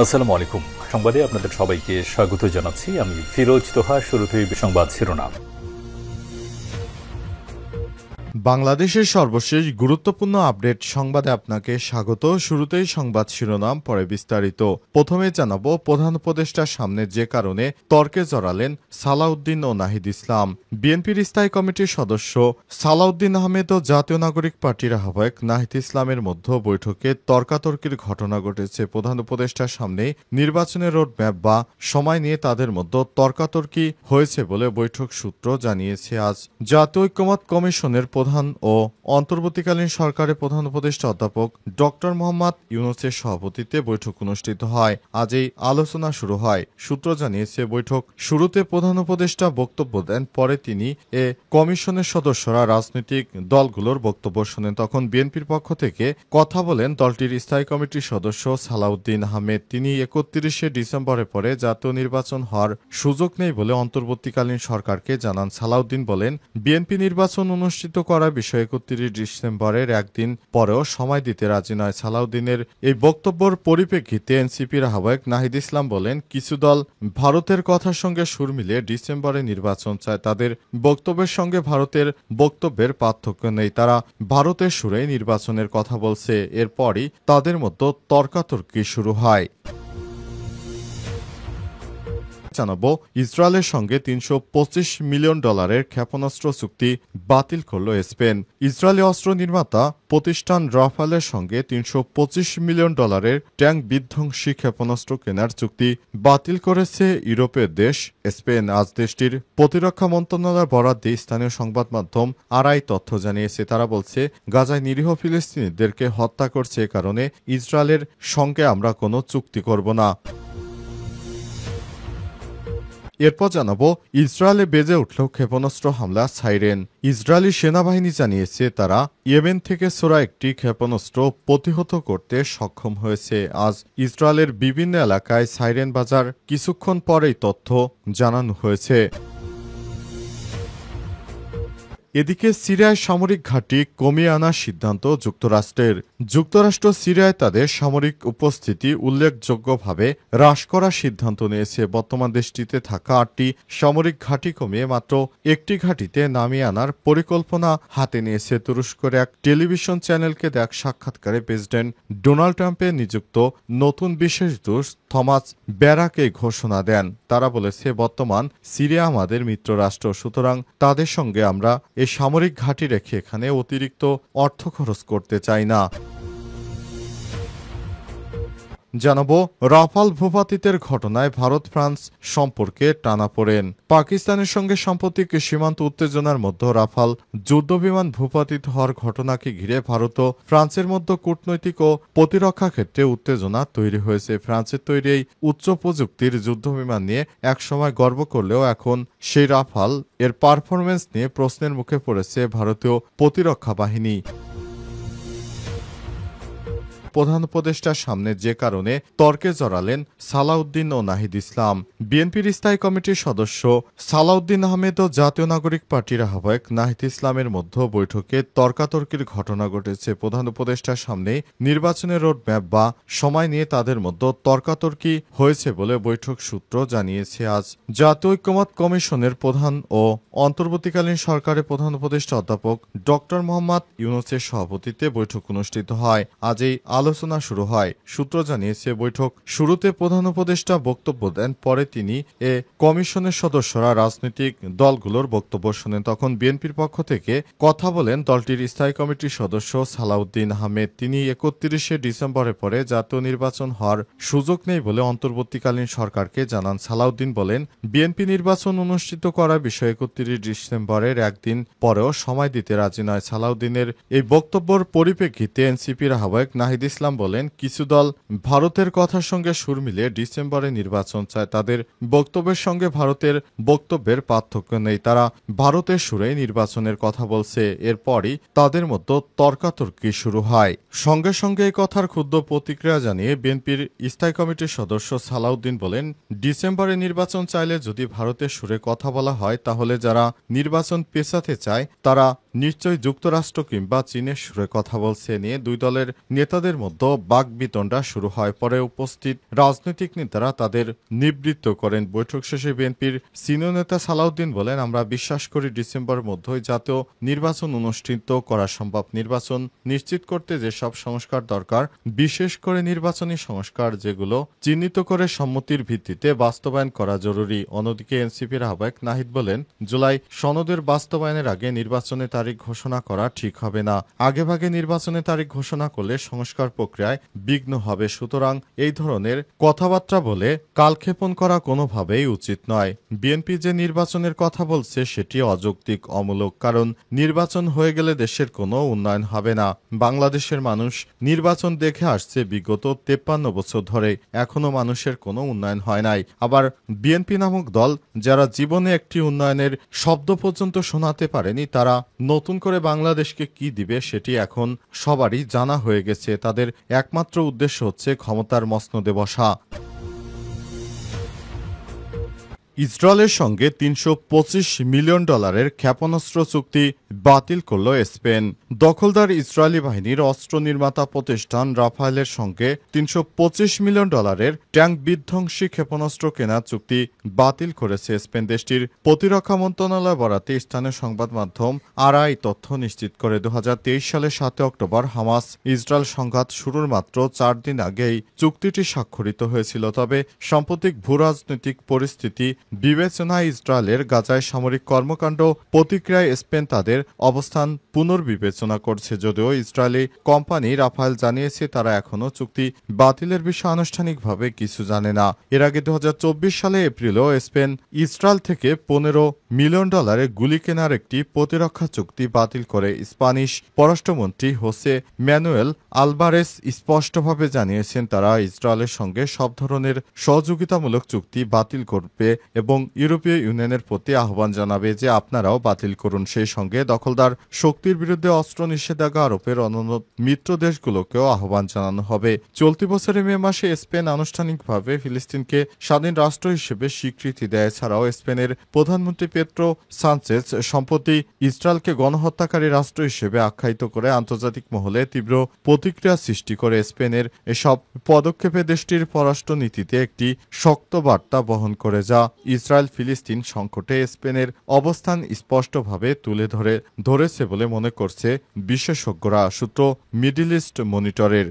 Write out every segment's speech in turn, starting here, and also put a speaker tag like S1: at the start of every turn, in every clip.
S1: আসসালামু আলাইকুম। সংবাদে আপনাদের সবাইকে স্বাগত জানাচ্ছি। আমি ফিরোজ তোহা। শুরুতেই সংবাদ শিরোনাম।
S2: বাংলাদেশের সর্বশেষ গুরুত্বপূর্ণ আপডেট সংবাদে আপনাকে স্বাগত। শুরুতেই সংবাদ শিরোনাম, পরে বিস্তারিত। প্রথমে জানাবো, প্রধান উপদেষ্টার সামনে যে কারণে তর্কে জড়ালেন সালাউদ্দিন ও নাহিদ ইসলাম। বিএনপির স্থায়ী কমিটির সদস্য সালাউদ্দিন আহমেদ ও জাতীয় নাগরিক পার্টির আহ্বায়ক নাহিদ ইসলামের মধ্যে বৈঠকে তর্কাতর্কির ঘটনা ঘটেছে। প্রধান উপদেষ্টার সামনে নির্বাচনের রোডম্যাপ বা সময় নিয়ে তাদের মধ্যে তর্কাতর্কি হয়েছে বলে বৈঠক সূত্র জানিয়েছে। আজ জাতীয় ঐক্যমত্য কমিশনের প্রধান ও অন্তর্বর্তীকালীন সরকারের প্রধান উপদেষ্টা অধ্যাপক ডক্টর মোহাম্মদ ইউনূসের সভাপতিত্বে বৈঠক অনুষ্ঠিত হয়। আজ এই আলোচনা শুরু হয়। সূত্র জানিয়েছে, বৈঠক শুরুতে প্রধান উপদেষ্টা বক্তব্য দেন, পরে তিনি কমিশনের সদস্যরা রাজনৈতিক দলগুলোর বক্তব্য শোনেন। তখন বিএনপির পক্ষ থেকে কথা বলেন দলটির স্থায়ী কমিটির সদস্য সালাউদ্দিন আহমেদ। তিনি ৩১শে ডিসেম্বরের পরে জাতীয় নির্বাচন হওয়ার সুযোগ নেই বলে অন্তর্বর্তীকালীন সরকারকে জানান। সালাউদ্দিন বলেন, বিএনপি নির্বাচন অনুষ্ঠিত করার বিষয়ে ৩১ ডিসেম্বরের একদিন পরেও সময় দিতে রাজি নয়। সালাউদ্দিনের এই বক্তব্যের পরিপ্রেক্ষিতে এনসিপির আহ্বায়ক নাহিদ ইসলাম বলেন, কিছু দল ভারতের কথার সঙ্গে সুর মিলিয়ে ডিসেম্বরে নির্বাচন চায়। তাদের বক্তব্যের সঙ্গে ভারতের বক্তব্যের পার্থক্য নেই। তারা ভারতের সুরে নির্বাচনের কথা বলছে। এরপরই তাদের মধ্যে তর্কাতর্কি শুরু হয়। জানাবো, ইসরায়েলের সঙ্গে $৩২৫ মিলিয়ন ক্ষেপণাস্ত্র চুক্তি বাতিল করল স্পেন। ইসরায়েলি অস্ত্র নির্মাতা প্রতিষ্ঠান রাফালের সঙ্গে $৩২৫ মিলিয়ন ট্যাঙ্ক বিধ্বংসী ক্ষেপণাস্ত্র কেনার চুক্তি বাতিল করেছে ইউরোপের দেশ স্পেন। আজ দেশটির প্রতিরক্ষা মন্ত্রণালয়ের বরাদ দিয়ে স্থানীয় সংবাদ মাধ্যম আরআই তথ্য জানিয়েছে। তারা বলছে, গাজায় নিরীহ ফিলিস্তিনিদেরকে হত্যা করছে, এ কারণে ইসরায়েলের সঙ্গে আমরা কোনো চুক্তি করব না। এরপর জানাবো, ইসরায়েলে বেজে উঠল ক্ষেপণাস্ত্র হামলা সাইরেন। ইসরায়েলি সেনাবাহিনী জানিয়েছে, তারা ইয়েমেন থেকে ছোড়া একটি ক্ষেপণাস্ত্র প্রতিহত করতে সক্ষম হয়েছে। আজ ইসরায়েলের বিভিন্ন এলাকায় সাইরেন বাজার কিছুক্ষণ পরেই তথ্য জানানো হয়েছে। এদিকে সিরিয়ায় সামরিক ঘাঁটি কমিয়ে আনার সিদ্ধান্ত যুক্তরাষ্ট্রের। যুক্তরাষ্ট্র সিরিয়ায় তাদের সামরিক উপস্থিতি উল্লেখযোগ্যভাবে হ্রাস করার সিদ্ধান্ত নিয়েছে। বর্তমান দেশটিতে থাকা ৮টি সামরিক ঘাঁটি কমিয়ে মাত্র একটি ঘাঁটিতে নামিয়ে আনার পরিকল্পনা হাতে নিয়েছে। তুরস্কের এক টেলিভিশন চ্যানেলকে দেয়া সাক্ষাৎকারে প্রেসিডেন্ট ডোনাল্ড ট্রাম্পের নিযুক্ত নতুন বিশেষ দূত থমাস ব্যারাক এই ঘোষণা দেন। তারা বলেছে, বর্তমান সিরিয়া আমাদের মিত্র রাষ্ট্র, সুতরাং তাদের সঙ্গে আমরা এই সামরিক ঘাঁটি রেখে এখানে অতিরিক্ত অর্থ খরচ করতে চাই না। জানাবো, রাফাল ভূপাতিতের ঘটনায় ভারত ফ্রান্স সম্পর্কে টানাপোড়েন। পাকিস্তানের সঙ্গে সাম্প্রতিক সীমান্ত উত্তেজনার মধ্যে রাফাল যুদ্ধবিমান ভূপাতিত হওয়ার ঘটনাকে ঘিরে ভারত ও ফ্রান্সের মধ্যে কূটনৈতিক ও প্রতিরক্ষা ক্ষেত্রে উত্তেজনা তৈরি হয়েছে। ফ্রান্সের তৈরি এই উচ্চ প্রযুক্তির যুদ্ধবিমান নিয়ে একসময় গর্ব করলেও এখন সেই রাফাল এর পারফরমেন্স নিয়ে প্রশ্নের মুখে পড়েছে ভারতীয় প্রতিরক্ষা বাহিনী। প্রধান উপদেষ্টার সামনে যে কারণে তর্কে জড়ালেন সালাউদ্দিন ও নাহিদ ইসলাম। বিএনপির স্থায়ী কমিটির সদস্য সালাউদ্দিন আহমেদ ও জাতীয় নাগরিক পার্টির আহ্বায়ক নাহিদ ইসলামের মধ্যে বৈঠকে তর্কাতর্কির ঘটনা ঘটেছে। প্রধান উপদেষ্টার সামনে নির্বাচনের রোডম্যাপ বা সময় নিয়ে তাদের মধ্যে তর্কাতর্কি হয়েছে বলে বৈঠক সূত্র জানিয়েছে। আজ জাতীয় ঐক্যমত্য কমিশনের প্রধান ও অন্তর্বর্তীকালীন সরকারের প্রধান উপদেষ্টা অধ্যাপক ডক্টর মোহাম্মদ ইউনূসের সভাপতিত্বে বৈঠক অনুষ্ঠিত হয়। আজ এই আলোচনা শুরু হয়। সূত্র জানিয়েছে, বৈঠক শুরুতে প্রধান উপদেষ্টা বক্তব্য দেন, পরে তিনি কমিশনের সদস্যরা রাজনৈতিক দলগুলোর বক্তব্য শোনেন। তখন বিএনপির পক্ষ থেকে কথা বলেন দলটির স্থায়ী কমিটির সদস্য সালাউদ্দিন আহমেদ। তিনি ৩১শে ডিসেম্বরের পরে জাতীয় নির্বাচন হওয়ার সুযোগ নেই বলে অন্তর্বর্তীকালীন সরকারকে জানান। সালাউদ্দিন বলেন, বিএনপি নির্বাচন অনুষ্ঠিত করার বিষয়ে ৩১ ডিসেম্বরের একদিন পরেও সময় দিতে রাজি নয়। সালাউদ্দিনের এই বক্তব্যের পরিপ্রেক্ষিতে এনসিপির আহ্বায়ক নাহিদ ইসলাম বলেন, কিছু দল ভারতের কথার সঙ্গে সুর মিলিয়ে ডিসেম্বরে নির্বাচন চায়। তাদের বক্তব্যের সঙ্গে ভারতের বক্তব্যের পার্থক্য নেই। তারা ভারতের সুরে নির্বাচনের কথা বলছে। এরপরই তাদের মধ্যে তর্কাতর্কি শুরু হয়। সঙ্গে সঙ্গে এই কথার ক্ষুব্ধ প্রতিক্রিয়া জানিয়ে বিএনপির স্থায়ী কমিটির সদস্য সালাউদ্দিন বলেন, ডিসেম্বরে নির্বাচন চাইলে যদি ভারতের সুরে কথা বলা হয়, তাহলে যারা নির্বাচন পেছাতে চায় তারা নিশ্চয়ই যুক্তরাষ্ট্র কিংবা চীনের সুরে কথা বলছে। নিয়ে দুই দলের নেতাদের মধ্যে বাকবিতণ্ডা শুরু হয়। পরে উপস্থিত রাজনৈতিক নেতারা তাদের নিবৃত্ত করেন। বৈঠক শেষে বিএনপির সিনিয়র নেতা সালাউদ্দিন বলেন, আমরা বিশ্বাস করি ডিসেম্বরের মধ্যেই জাতীয় নির্বাচন অনুষ্ঠিত করা সম্ভব। নির্বাচন নিশ্চিত করতে যেসব সংস্কার দরকার, বিশেষ করে নির্বাচনী সংস্কার যেগুলো চিহ্নিত করে সম্মতির ভিত্তিতে বাস্তবায়ন করা জরুরি। অন্যদিকে এনসিপির আহ্বায়ক নাহিদ বলেন, জুলাই সনদের বাস্তবায়নের আগে নির্বাচনের তারিখ ঘোষণা করা ঠিক হবে না। আগেভাগে নির্বাচনের তারিখ ঘোষণা করলে সংস্কার প্রক্রিয়ায় বিঘ্ন হবে। সুতরাং এই ধরনের কথাবার্তা বলে কালক্ষেপণ করা কোনোভাবেই উচিত নয়। বিএনপি যে নির্বাচনের কথা বলছে সেটি অযৌক্তিক, অমূলক। কারণ নির্বাচন হয়ে গেলে দেশের কোনো উন্নয়ন হবে না। বাংলাদেশের মানুষ নির্বাচন দেখে আসছে বিগত 53 বছর ধরে, এখনো মানুষের কোনো উন্নয়ন হয় নাই। আবার বিএনপি নামক দল যারা জীবনে একটি উন্নয়নের শব্দ পর্যন্ত শোনাতে পারেনি, তারা নতুন করে বাংলাদেশকে কি দিবে সেটি এখন সবারই জানা হয়ে গেছে। তাদের একমাত্র উদ্দেশ্য হচ্ছে ক্ষমতার মসনদে বসা। ইসরায়েলের সঙ্গে $325 মিলিয়ন ক্ষেপণাস্ত্র চুক্তি বাতিল করল স্পেন। দখলদার ইসরায়েলি বাহিনীর অস্ত্র নির্মাতা প্রতিষ্ঠান রাফায়েলের সঙ্গে $325 মিলিয়ন ট্যাঙ্ক বিধ্বংসী ক্ষেপণাস্ত্র কেনার চুক্তি বাতিল করেছে স্পেন। দেশটির প্রতিরক্ষা মন্ত্রণালয় বরাতে স্থানীয় সংবাদ মাধ্যম আরআই তথ্য নিশ্চিত করে। 2023 সালের 7 অক্টোবর হামাস ইসরায়েল সংঘাত শুরুর মাত্র 4 দিন আগেই চুক্তিটি স্বাক্ষরিত হয়েছিল। তবে সাম্প্রতিক ভূরাজনৈতিক পরিস্থিতি বিবেচনায় ইসরায়েলের গাজায় সামরিক কর্মকাণ্ড প্রতিক্রিয়ায় স্পেন তাদের অবস্থান পুনর্বিবেচনা করছে। যদিও ইসরায়েলি কোম্পানি রাফায়েল জানিয়েছে তারা এখনও চুক্তি বাতিলের বিষয়ে আনুষ্ঠানিকভাবে কিছু জানে না। এর আগে 2024 সালে এপ্রিলেও স্পেন ইসরায়েল থেকে $15 মিলিয়ন গুলি কেনার একটি প্রতিরক্ষা চুক্তি বাতিল করে। স্প্যানিশ পররাষ্ট্রমন্ত্রী হোসে ম্যানুয়েল আলভারেস স্পষ্টভাবে জানিয়েছেন তারা ইসরায়েলের সঙ্গে সব ধরনের সহযোগিতামূলক চুক্তি বাতিল করবে এবং ইউরোপীয় ইউনিয়নের প্রতি আহ্বান জানাবে যে আপনারাও বাতিল করুন। সেই সঙ্গে দখলদার শক্তির বিরুদ্ধে অস্ত্র নিষেধাজ্ঞা আরোপের অন্যান্য মিত্র দেশগুলোকেও আহ্বান জানানো হবে। চলতি বছরের মে মাসে স্পেন আনুষ্ঠানিকভাবে ফিলিস্তিনকে স্বাধীন রাষ্ট্র হিসেবে স্বীকৃতি দেয়। এছাড়াও স্পেনের প্রধানমন্ত্রী পেদ্রো সানচেজ সম্প্রতি ইসরায়েলকে গণহত্যাকারী রাষ্ট্র হিসেবে আখ্যায়িত করে আন্তর্জাতিক মহলে তীব্র প্রতিক্রিয়া সৃষ্টি করে। স্পেনের এসব পদক্ষেপে দেশটির পররাষ্ট্র নীতিতে একটি শক্ত বার্তা বহন করে, যা ইসরায়েল ফিলিস্তিন সংকটে স্পেনের অবস্থান স্পষ্টভাবে তুলে ধরেছে বলে মনে করছে বিশেষজ্ঞরা। সূত্র মিডল ইস্ট মনিটরের।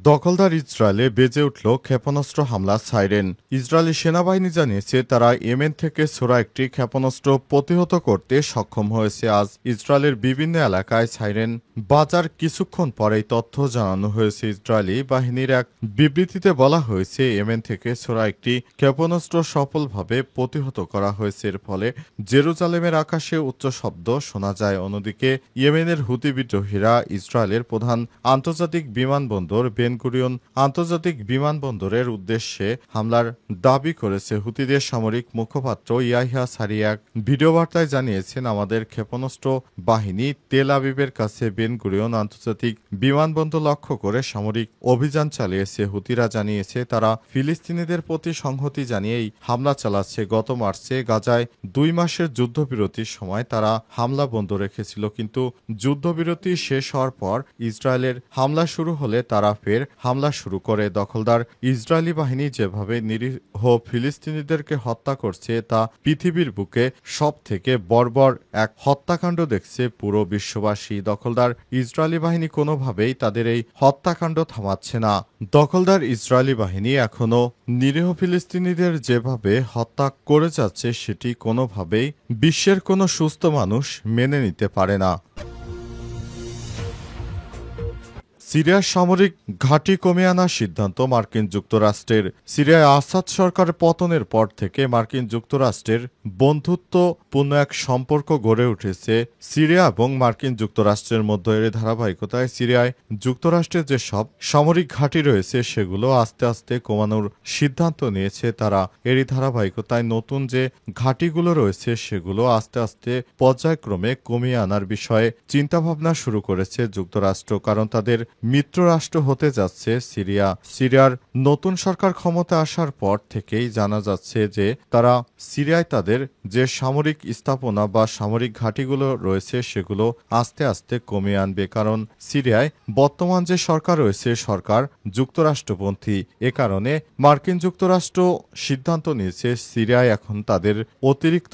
S2: দখলদার ইসরায়েলে বেজে উঠল ক্ষেপণাস্ত্র হামলা সাইরেন। ইসরায়েলি সেনাবাহিনী জানিয়েছে তারা ইয়েমেন থেকে ছোড়া একটি ক্ষেপণাস্ত্র প্রতিহত করতে সক্ষম হয়েছে। আজ ইসরায়েলের বিভিন্ন এলাকায় সাইরেন বাজার কিছুক্ষণ পরেই তথ্য জানানো হয়েছে। ইসরায়েলি বাহিনীর এক বিবৃতিতে বলা হয়েছে ইয়েমেন থেকে ছোড়া একটি ক্ষেপণাস্ত্র সফলভাবে প্রতিহত করা হয়েছে। এর ফলে জেরুজালেমের আকাশে উচ্চ শব্দ শোনা যায়। অন্যদিকে ইয়েমেনের হুতি বিদ্রোহীরা ইসরায়েলের প্রধান আন্তর্জাতিক বিমানবন্দর বেন গুরিয়ন আন্তর্জাতিক বিমানবন্দরের উদ্দেশ্যে হামলার দাবি করেছে। হুতিদের সামরিক মুখপাত্র ইয়াহিয়া সারি এক ভিডিও বার্তায় জানিয়েছেন, আমাদের ক্ষেপণাস্ত্র বাহিনী তেল আবিবের কাছে বেন গুরিয়ন আন্তর্জাতিক বিমানবন্দর লক্ষ্য করে সামরিক অভিযান চালিয়েছে। হুতিরা জানিয়েছে তারা ফিলিস্তিনিদের প্রতি সংহতি জানিয়েই হামলা চালাচ্ছে। গত মার্চে গাজায় 2 মাসের যুদ্ধবিরতির সময় তারা হামলা বন্ধ রেখেছিল, কিন্তু যুদ্ধবিরতি শেষ হওয়ার পর ইসরায়েলের হামলা শুরু হলে তারা ফের হামলা শুরু করে। দখলদার ইসরায়েলি বাহিনী যেভাবে নিরীহ ফিলিস্তিনিদেরকে হত্যা করছে তা পৃথিবীর বুকে সব থেকে বর্বর এক হত্যাকাণ্ড দেখছে পুরো বিশ্ববাসী। দখলদার ইসরায়েলি বাহিনী কোনোভাবেই তাদের এই হত্যাকাণ্ড থামাচ্ছে না। দখলদার ইসরায়েলি বাহিনী এখনও নিরীহ ফিলিস্তিনিদের যেভাবে হত্যা করে যাচ্ছে সেটি কোনোভাবেই বিশ্বের কোনো সুস্থ মানুষ মেনে নিতে পারে না। সিরিয়ার সামরিক ঘাঁটি কমিয়ে আনার সিদ্ধান্ত মার্কিন যুক্তরাষ্ট্রের। সিরিয়ায় আসাদ সরকারের পতনের পর থেকে মার্কিন যুক্তরাষ্ট্রের বন্ধুত্বপূর্ণ এক সম্পর্ক গড়ে উঠেছে সিরিয়া এবং মার্কিন যুক্তরাষ্ট্রের মধ্যে। এর ধারাবাহিকতায় সিরিয়ায় যুক্তরাষ্ট্রের যে সব সামরিক ঘাঁটি রয়েছে সেগুলো আস্তে আস্তে কমানোর সিদ্ধান্ত নিয়েছে তারা। এরই ধারাবাহিকতায় নতুন যে ঘাঁটিগুলো রয়েছে সেগুলো আস্তে আস্তে পর্যায়ক্রমে কমিয়ে আনার বিষয়ে চিন্তাভাবনা শুরু করেছে যুক্তরাষ্ট্র। কারণ তাদের মিত্ররাষ্ট্র হতে যাচ্ছে সিরিয়া। সিরিয়ার নতুন সরকার ক্ষমতা আসার পর থেকেই জানা যাচ্ছে যে তারা সিরিয়ায় তাদের যে সামরিক স্থাপনা বা সামরিক ঘাঁটিগুলো রয়েছে সেগুলো আস্তে আস্তে কমিয়ে আনবে, কারণ সিরিয়ায় বর্তমান যে সরকার রয়েছে সরকার যুক্তরাষ্ট্রপন্থী। এ কারণে মার্কিন যুক্তরাষ্ট্র সিদ্ধান্ত নিয়েছে সিরিয়ায় এখন তাদের অতিরিক্ত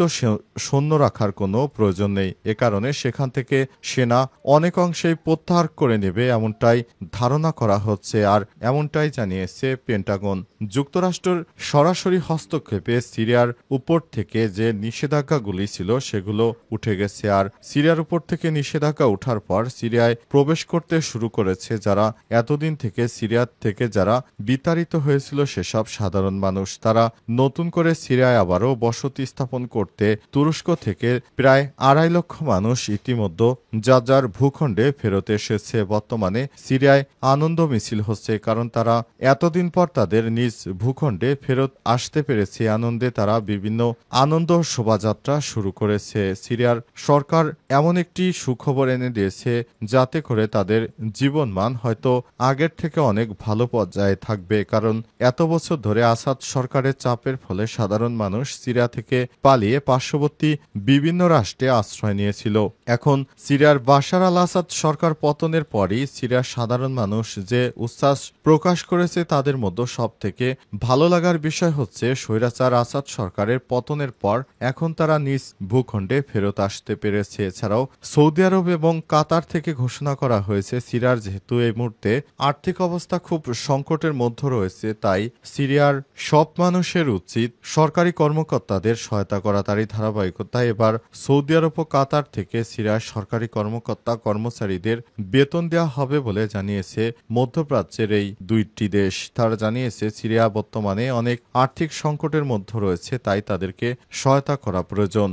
S2: সৈন্য রাখার কোনো প্রয়োজন নেই। এ কারণে সেখান থেকে সেনা অনেক অংশেই প্রত্যাহার করে নেবে এমনটাই ধারণা করা হচ্ছে, আর এমনটাই জানিয়েছে পেন্টাগন। যুক্তরাষ্ট্রের সরাসরি হস্তক্ষেপে সিরিয়ার উপর থেকে যে নিষেধাজ্ঞাগুলি ছিল সেগুলো উঠে গেছে, আর সিরিয়ার উপর থেকে নিষেধাজ্ঞা ওঠার পর সিরিয়ায় প্রবেশ করতে শুরু করেছে যারা এতদিন থেকে সিরিয়া থেকে যারা বিতাড়িত হয়েছিল সেসব সাধারণ মানুষ। তারা নতুন করে সিরিয়ায় আবারও বসতি স্থাপন করতে তুরস্ক থেকে প্রায় 2.5 লক্ষ মানুষ ইতিমধ্যে যার যার ভূখণ্ডে ফেরত এসেছে। বর্তমানে সিরিয়ায় আনন্দ মিছিল হচ্ছে, কারণ তারা এতদিন পর তাদের নিজ ভূখণ্ডে ফেরত আসতে পেরেছে। আনন্দে তারা বিভিন্ন আনন্দ শোভাযাত্রা শুরু করেছে। সিরিয়ার সরকার এমন একটি সুখবর এনে দিয়েছে যাতে করে তাদের জীবনমান হয়তো আগের থেকে অনেক ভালো পর্যায়ে থাকবে, কারণ এত বছর ধরে আসাদ সরকারের চাপের ফলে সাধারণ মানুষ সিরিয়া থেকে পালিয়ে পার্শ্ববর্তী বিভিন্ন রাষ্ট্রে আশ্রয় নিয়েছিল। এখন সিরিয়ার বাশার আল আসাদ সরকার পতনের পরই সিরিয়ার সাধারণ মানুষ যে উচ্ছ্বাস প্রকাশ করেছে তাদের মধ্যে সব থেকে ভালো লাগার বিষয় হচ্ছে স্বৈরাচার আসাদ সরকারের পতনের পর এখন তারা নিজ ভূখণ্ডে ফেরত আসতে পেরেছে। এছাড়াও সৌদি আরব এবং কাতার থেকে ঘোষণা করা হয়েছে সিরিয়ার যেহেতু এই মুহূর্তে আর্থিক অবস্থা খুব সংকটের মধ্যে রয়েছে, তাই সিরিয়ার সব মানুষের উচিত সরকারি কর্মকর্তাদের সহায়তা করা। তারই ধারাবাহিকতায় এবার সৌদি আরব ও কাতার থেকে সিরিয়ার সরকারি কর্মকর্তা কর্মচারীদের বেতন দেওয়া হবে বলে জানিয়েছে মধ্যপ্রাচ্যের এই দুইটি দেশ। তারা জানিয়েছে সিরিয়া বর্তমানে অনেক আর্থিক সংকটের মধ্যে রয়েছে, তাই তাদেরকে সহায়তা করা প্রয়োজন।